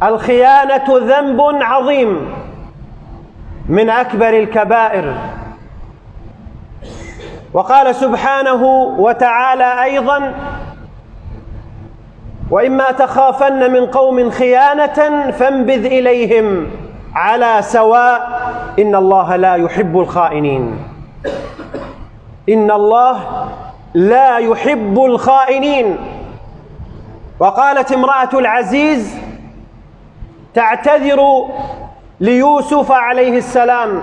الخيانة ذنب عظيم من أكبر الكبائر. وقال سبحانه وتعالى أيضا: وإما تخافن من قوم خيانة فانبذ إليهم على سواء إن الله لا يحب الخائنين. إن الله لا يحب الخائنين. وقالت امرأة العزيز تعتذر ليوسف عليه السلام: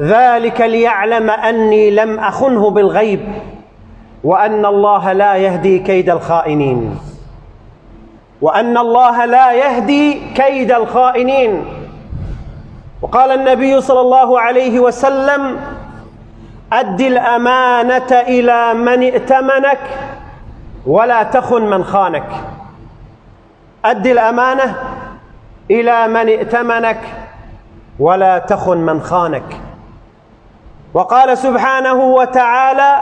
ذلك ليعلم أني لم أخنه بالغيب وأن الله لا يهدي كيد الخائنين. وأن الله لا يهدي كيد الخائنين. وقال النبي صلى الله عليه وسلم: أد الأمانة إلى من ائتمنك ولا تخن من خانك. أد الأمانة إلى من ائتمنك ولا تخن من خانك. وقال سبحانه وتعالى: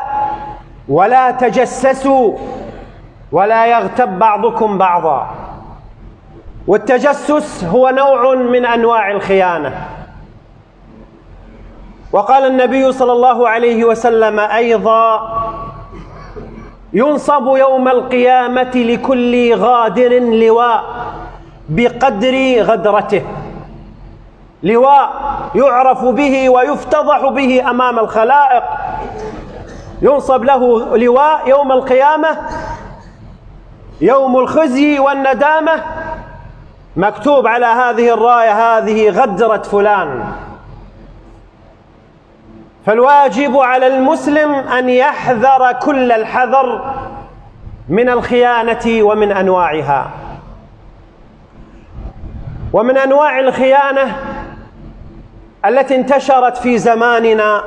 ولا تجسسوا ولا يغتب بعضكم بعضا. والتجسس هو نوع من أنواع الخيانة. وقال النبي صلى الله عليه وسلم أيضا: ينصب يوم القيامة لكل غادر لواء بقدر غدرته. لواء يعرف به ويفتضح به أمام الخلائق. ينصب له لواء يوم القيامة، يوم الخزي والندامة، مكتوب على هذه الراية: هذه غدرة فلان. فالواجب على المسلم أن يحذر كل الحذر من الخيانة ومن أنواعها. ومن أنواع الخيانة التي انتشرت في زماننا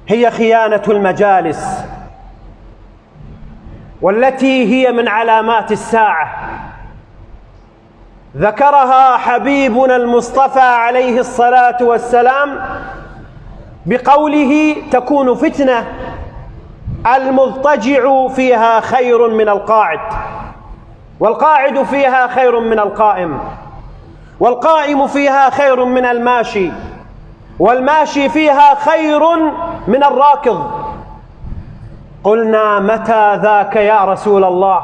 هي خيانة المجالس، والتي هي من علامات الساعة. ذكرها حبيبنا المصطفى عليه الصلاة والسلام بقوله: تكون فتنة المضطجع فيها خير من القاعد، والقاعد فيها خير من القائم، والقائم فيها خير من الماشي، والماشي فيها خير من الراكض. قلنا: متى ذاك يا رسول الله؟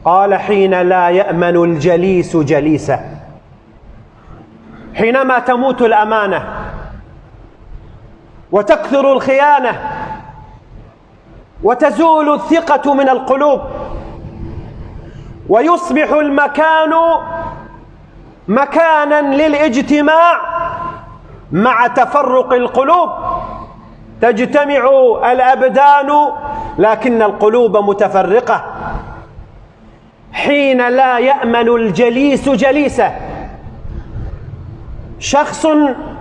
قال: حين لا يأمن الجليس جليسه. حينما تموت الأمانة وتكثر الخيانة وتزول الثقة من القلوب ويصبح المكان مكانا للاجتماع مع تفرق القلوب. تجتمع الأبدان لكن القلوب متفرقة. حين لا يأمن الجليس جليسه، شخص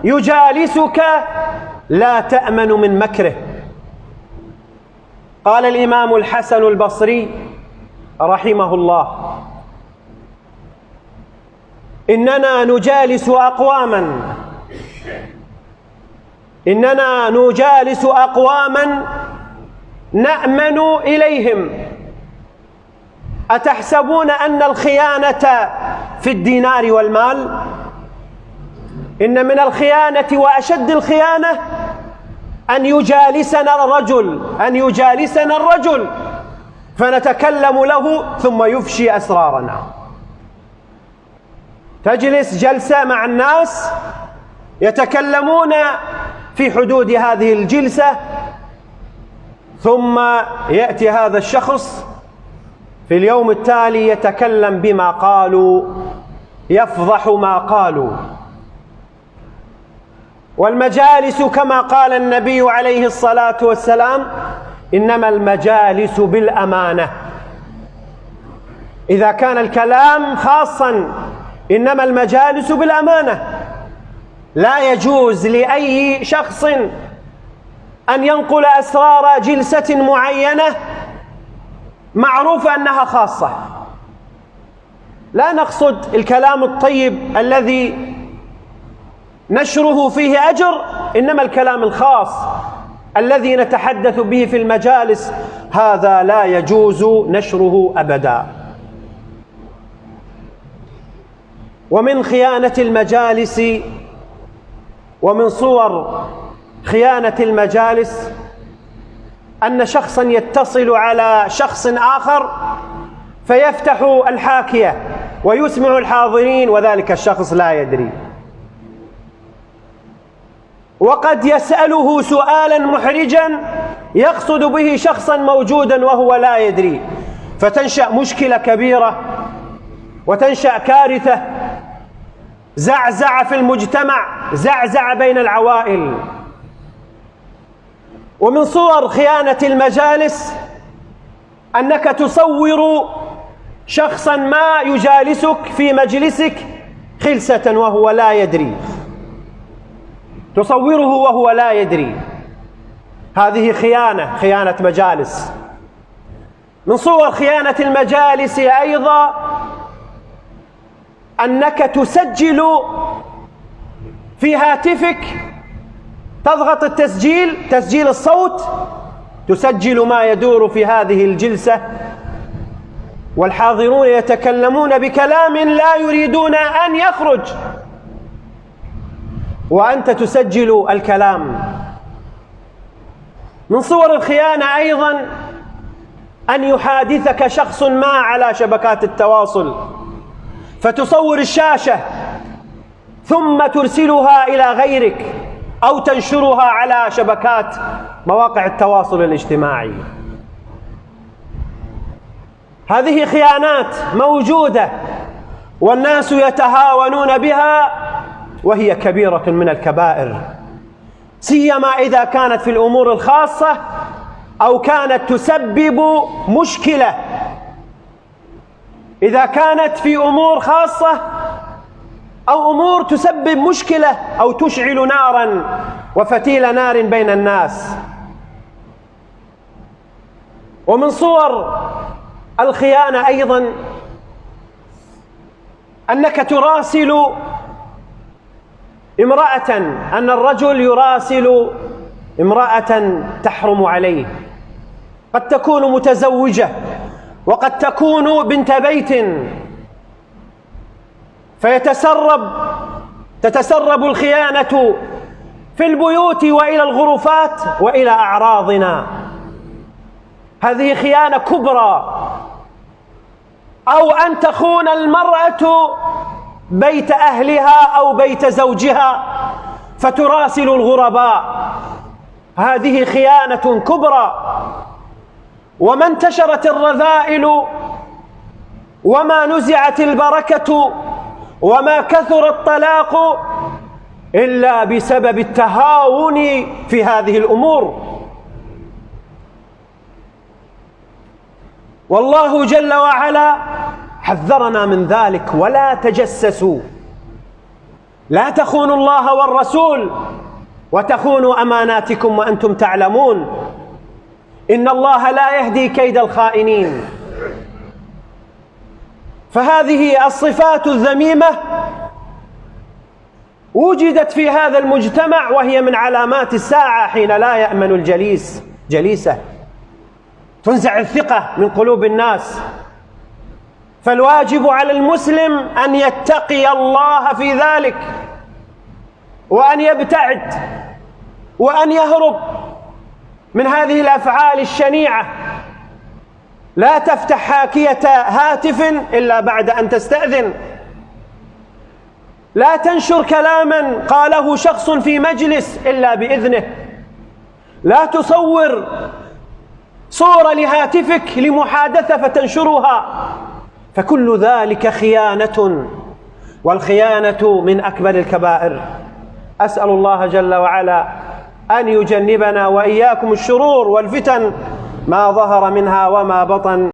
يجالسك لا تأمن من مكره. قال الإمام الحسن البصري رحمه الله: إننا نجالس أقواما نأمن إليهم. أتحسبون أن الخيانة في الدينار والمال؟ إن من الخيانة وأشد الخيانة أن يجالسنا الرجل فنتكلم له ثم يفشي أسرارنا. تجلس جلسة مع الناس يتكلمون في حدود هذه الجلسة، ثم يأتي هذا الشخص في اليوم التالي يتكلم بما قالوا، يفضح ما قالوا. والمجالس كما قال النبي عليه الصلاة والسلام: إنما المجالس بالأمانة. إذا كان الكلام خاصا إنما المجالس بالأمانة. لا يجوز لأي شخص أن ينقل أسرار جلسة معينة معروف أنها خاصة. لا نقصد الكلام الطيب الذي نشره فيه أجر، إنما الكلام الخاص الذي نتحدث به في المجالس هذا لا يجوز نشره أبدا. ومن خيانة المجالس، ومن صور خيانة المجالس أن شخصا يتصل على شخص آخر فيفتح الحاكية ويسمع الحاضرين وذلك الشخص لا يدري، وقد يسأله سؤالا محرجا يقصد به شخصا موجودا وهو لا يدري، فتنشأ مشكلة كبيرة وتنشأ كارثة، زعزع في المجتمع، زعزع بين العوائل. ومن صور خيانة المجالس أنك تصور شخصا ما يجالسك في مجلسك خلسة وهو لا يدري، تصوره وهو لا يدري، هذه خيانة مجالس. من صور خيانة المجالس أيضا أنك تسجل في هاتفك، تضغط تسجيل الصوت، تسجل ما يدور في هذه الجلسة، والحاضرون يتكلمون بكلام لا يريدون أن يخرج وأنت تسجل الكلام. من صور الخيانة أيضا أن يحادثك شخص ما على شبكات التواصل فتصور الشاشة ثم ترسلها إلى غيرك أو تنشرها على شبكات مواقع التواصل الاجتماعي. هذه خيانات موجودة والناس يتهاونون بها، وهي كبيرة من الكبائر، سيما إذا كانت في الأمور الخاصة أو كانت تسبب مشكلة. إذا كانت في أمور خاصة أو أمور تسبب مشكلة أو تشعل نارا وفتيل نار بين الناس. ومن صور الخيانة أيضا أنك تراسل امرأة، أن الرجل يراسل امرأة تحرم عليه، قد تكون متزوجة وقد تكون بنت بيت، تتسرب الخيانة في البيوت وإلى الغرفات وإلى أعراضنا. هذه خيانة كبرى. أو أن تخون المرأة بيت أهلها أو بيت زوجها فتراسل الغرباء، هذه خيانة كبرى. وما انتشرت الرذائل وما نزعت البركة وما كثر الطلاق إلا بسبب التهاون في هذه الأمور. والله جل وعلا حذرنا من ذلك: ولا تجسسوا، لا تخونوا الله والرسول وتخونوا أماناتكم وأنتم تعلمون، إن الله لا يهدي كيد الخائنين. فهذه الصفات الذميمة وجدت في هذا المجتمع، وهي من علامات الساعة حين لا يأمن الجليس جليسه، تنزع الثقة من قلوب الناس. فالواجب على المسلم أن يتقي الله في ذلك، وأن يبتعد وأن يهرب من هذه الأفعال الشنيعة. لا تفتح حاكية هاتف إلا بعد أن تستأذن، لا تنشر كلاما قاله شخص في مجلس إلا بإذنه، لا تصور صورة لهاتفك لمحادثة فتنشرها، فكل ذلك خيانة، والخيانة من أكبر الكبائر. أسأل الله جل وعلا أن يجنبنا وإياكم الشرور والفتن ما ظهر منها وما بطن.